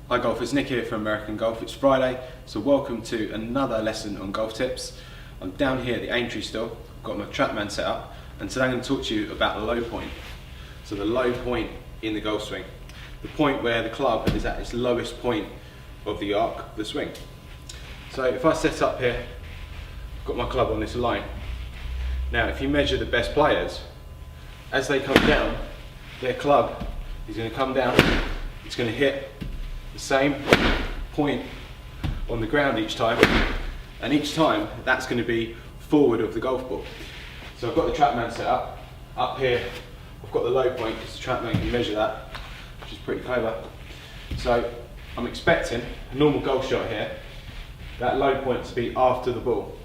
Hi golfers, Nick here from American Golf. It's Friday, so welcome to another lesson on golf tips. I'm down here at the Aintree store, I've got my Trackman set up, and today I'm going to talk to you about the low point. So the low point in the golf swing. The point where the club is at its lowest point of the arc of the swing. So if I set up here, I've got my club on this line. Now if you measure the best players, as they come down, their club is going to come down, it's going to hit the same point on the ground each time, and each time that's going to be forward of the golf ball. So I've got the Trackman set up here, I've got the low point because the Trackman can measure that, which is pretty clever. So I'm expecting a normal golf shot here, that low point to be after the ball.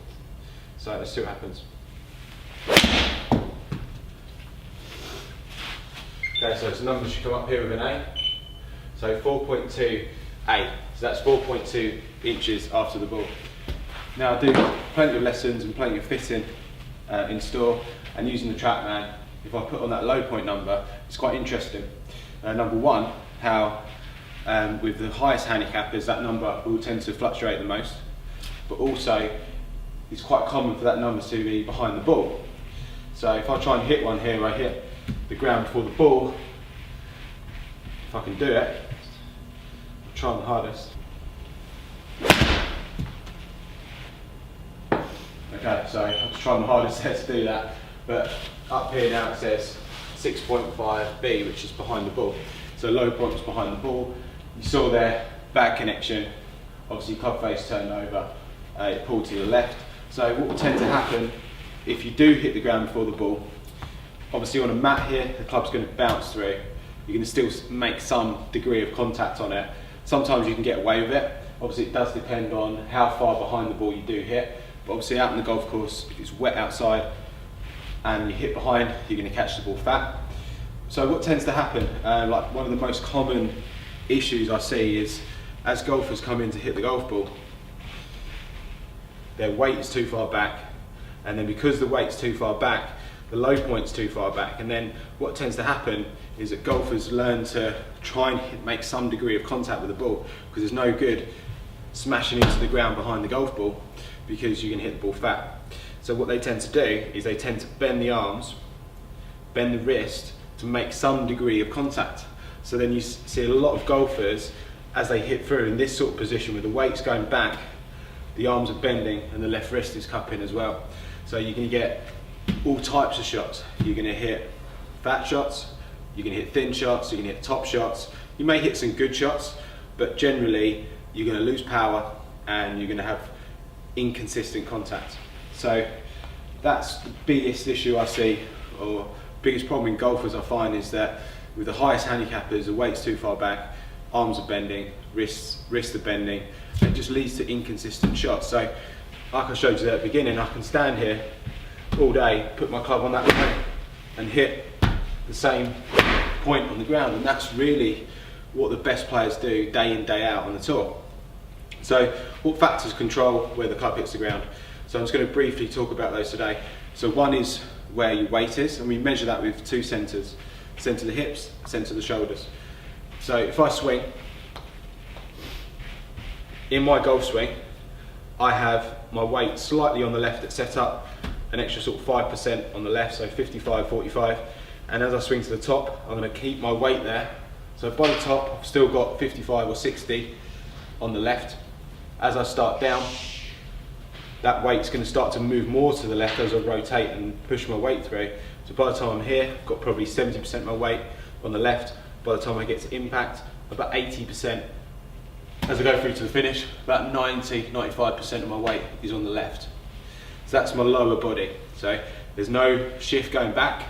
So let's see what happens. Okay, so the number should come up here with an A. So 4.2 A, so that's 4.2 inches after the ball. Now I do plenty of lessons and plenty of fitting in store, and using the Trackman, if I put on that low point number, it's quite interesting. Number one, how with the highest handicappers that number will tend to fluctuate the most, but also it's quite common for that number to be behind the ball. So if I try and hit one here where I hit the ground before the ball, if I can do it, I'll try my hardest. Okay, so I'll just try my hardest there to do that, but up here now it says 6.5 B, which is behind the ball. So low point is behind the ball. You saw there, bad connection, obviously club face turned over, it pulled to the left. So what will tend to happen if you do hit the ground before the ball, obviously on a mat here, the club's going to bounce through. You're going to still make some degree of contact on it. Sometimes you can get away with it. Obviously it does depend on how far behind the ball you do hit. But obviously out in the golf course, if it's wet outside and you hit behind, you're going to catch the ball fat. So what tends to happen, like one of the most common issues I see is as golfers come in to hit the golf ball, their weight is too far back, and then because the weight's too far back, the low point's too far back, and then what tends to happen is that golfers learn to try and make some degree of contact with the ball, because there's no good smashing into the ground behind the golf ball because you can hit the ball fat. So what they tend to do is they tend to bend the arms, bend the wrist to make some degree of contact. So then you see a lot of golfers as they hit through in this sort of position with the weights going back, the arms are bending and the left wrist is cupping as well. So you can get all types of shots. You're going to hit fat shots, you can hit thin shots, you can hit top shots. You may hit some good shots, but generally you're going to lose power and you're going to have inconsistent contact. So that's the biggest issue I see, or biggest problem in golfers I find, is that with the highest handicappers, the weight's too far back, arms are bending, wrists are bending, and it just leads to inconsistent shots. So like I showed you at the beginning, I can stand here all day, put my club on that way and hit the same point on the ground, and that's really what the best players do day in, day out on the tour. So what factors control where the club hits the ground? So I'm just going to briefly talk about those today. So one is where your weight is, and we measure that with two centres, centre of the hips, centre of the shoulders. So if I swing, in my golf swing, I have my weight slightly on the left at setup, an extra sort of 5% on the left, so 55, 45. And as I swing to the top, I'm going to keep my weight there. So by the top, I've still got 55 or 60 on the left. As I start down, that weight's going to start to move more to the left as I rotate and push my weight through. So by the time I'm here, I've got probably 70% of my weight on the left. By the time I get to impact, about 80%. As I go through to the finish, about 90, 95% of my weight is on the left. So that's my lower body. So there's no shift going back.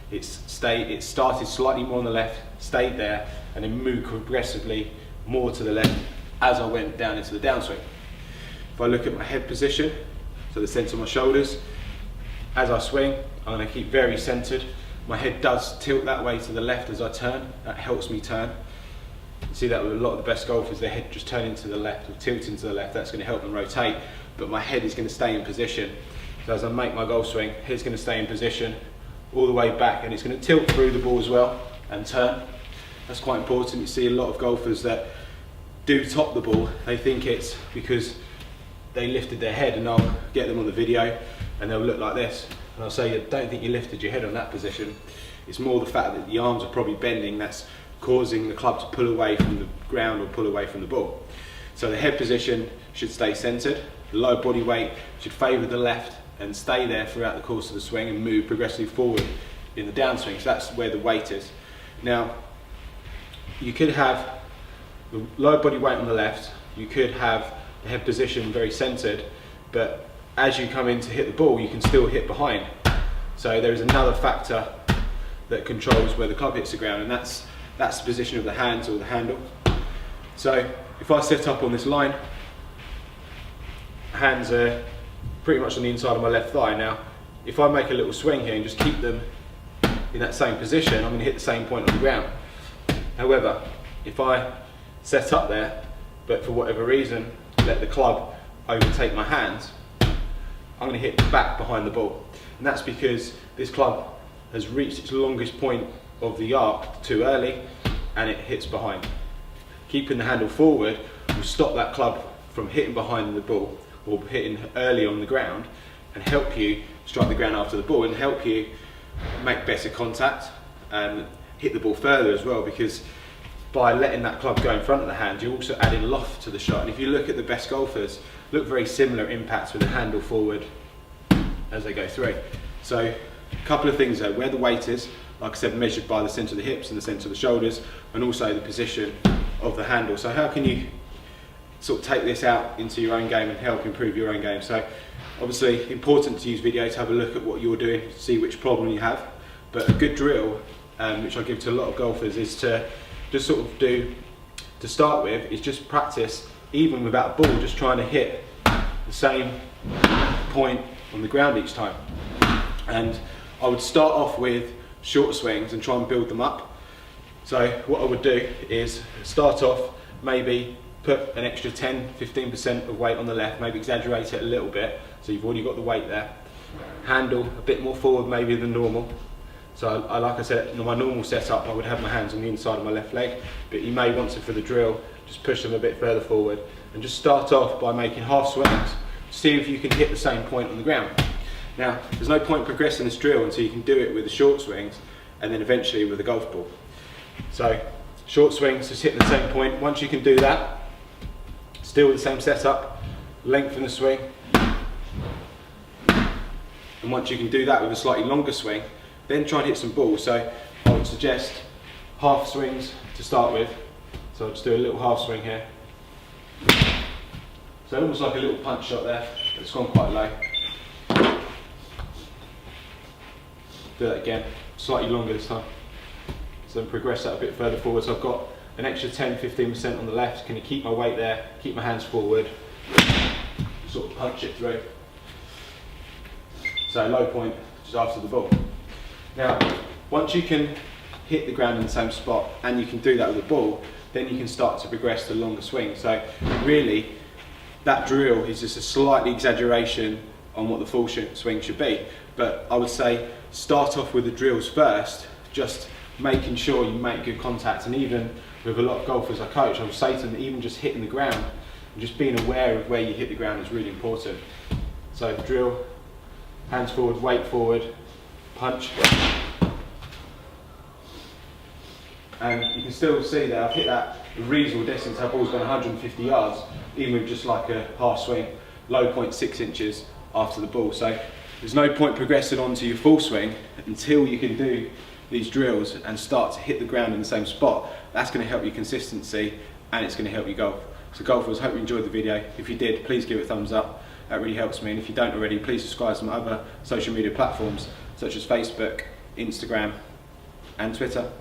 It started slightly more on the left, stayed there, and then moved progressively more to the left as I went down into the downswing. If I look at my head position, so the centre of my shoulders, as I swing, I'm going to keep very centred. My head does tilt that way to the left as I turn. That helps me turn. You see that with a lot of the best golfers, their head just turning to the left or tilting to the left. That's going to help them rotate, but my head is going to stay in position. So as I make my golf swing, head's going to stay in position all the way back, and it's going to tilt through the ball as well and turn. That's quite important. You see a lot of golfers that do top the ball, they think it's because they lifted their head, and I'll get them on the video and they'll look like this. And I'll say, I don't think you lifted your head on that position. It's more the fact that the arms are probably bending that's causing the club to pull away from the ground or pull away from the ball. So the head position should stay centered. The low body weight should favor the left and stay there throughout the course of the swing and move progressively forward in the downswing. So that's where the weight is. Now, you could have the low body weight on the left, you could have the head position very centered, but as you come in to hit the ball, you can still hit behind. So there is another factor that controls where the club hits the ground, and that's the position of the hands or the handle. So if I set up on this line, hands are pretty much on the inside of my left thigh. Now, if I make a little swing here and just keep them in that same position, I'm going to hit the same point on the ground. However, if I set up there, but for whatever reason let the club overtake my hands, I'm going to hit back behind the ball. And that's because this club has reached its longest point of the arc too early and it hits behind. Keeping the handle forward will stop that club from hitting behind the ball or hitting early on the ground, and help you strike the ground after the ball and help you make better contact and hit the ball further as well, because by letting that club go in front of the hand, you're also adding loft to the shot. And if you look at the best golfers, look very similar impacts with the handle forward as they go through. So a couple of things there, where the weight is, like I said, measured by the centre of the hips and the centre of the shoulders, and also the position of the handle. So how can you sort of take this out into your own game and help improve your own game? So obviously important to use video to have a look at what you're doing, see which problem you have. But a good drill, which I give to a lot of golfers, is to just sort of do, to start with, is just practice, even without a ball, just trying to hit the same point on the ground each time. And I would start off with short swings and try and build them up. So what I would do is start off, maybe put an extra 10-15% of weight on the left, maybe exaggerate it a little bit, so you've already got the weight there. Handle a bit more forward maybe than normal. So like I said, in my normal setup I would have my hands on the inside of my left leg, but you may want to, for the drill, just push them a bit further forward and just start off by making half swings. See if you can hit the same point on the ground. Now, there's no point progressing this drill until you can do it with the short swings and then eventually with a golf ball. So short swings, just hitting the same point. Once you can do that, still with the same setup, lengthen the swing. And once you can do that with a slightly longer swing, then try and hit some balls. So I would suggest half swings to start with. So I'll just do a little half swing here. So almost like a little punch shot there, but it's gone quite low. Do that again, slightly longer this time. So then progress that a bit further forward. So I've got an extra 10-15% on the left. Can you keep my weight there, keep my hands forward, sort of punch it through. So low point just after the ball. Now, once you can hit the ground in the same spot and you can do that with a ball, then you can start to progress to longer swings. So really, that drill is just a slightly exaggeration on what the full swing should be. But I would say start off with the drills first, just making sure you make good contact. And even with a lot of golfers I coach, I would say to them that even just hitting the ground and just being aware of where you hit the ground is really important. So drill, hands forward, weight forward, punch. And you can still see that I've hit that reasonable distance. That ball's gone 150 yards, even with just like a half swing, low point 6 inches after the ball. So there's no point progressing on to your full swing until you can do these drills and start to hit the ground in the same spot. That's going to help your consistency and it's going to help you golf. So golfers, hope you enjoyed the video. If you did, please give it a thumbs up. That really helps me. And if you don't already, please subscribe to my other social media platforms such as Facebook, Instagram and Twitter.